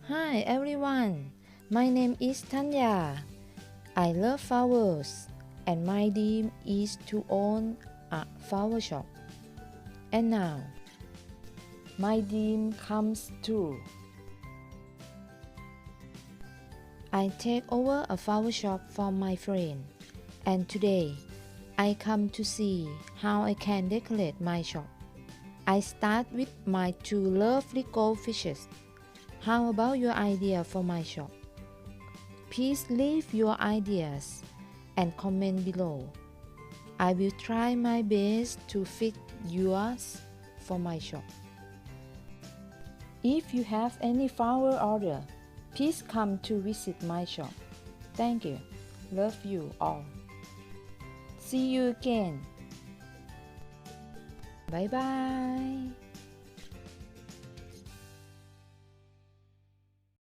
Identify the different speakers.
Speaker 1: Hi everyone, my name is Thunya. I love flowers and my dream is to own a flower shop. And now, my dream comes true. I take over a flower shop from my friend, and today I come to see how I can decorate my shop. I start with my two lovely goldfishes. How about your idea for my shop? Please leave your ideas and comment below. I will try my best to fit yours for my shop. If you have any flower order, please come to visit my shop. Thank you. Love you all. See you again. Bye bye.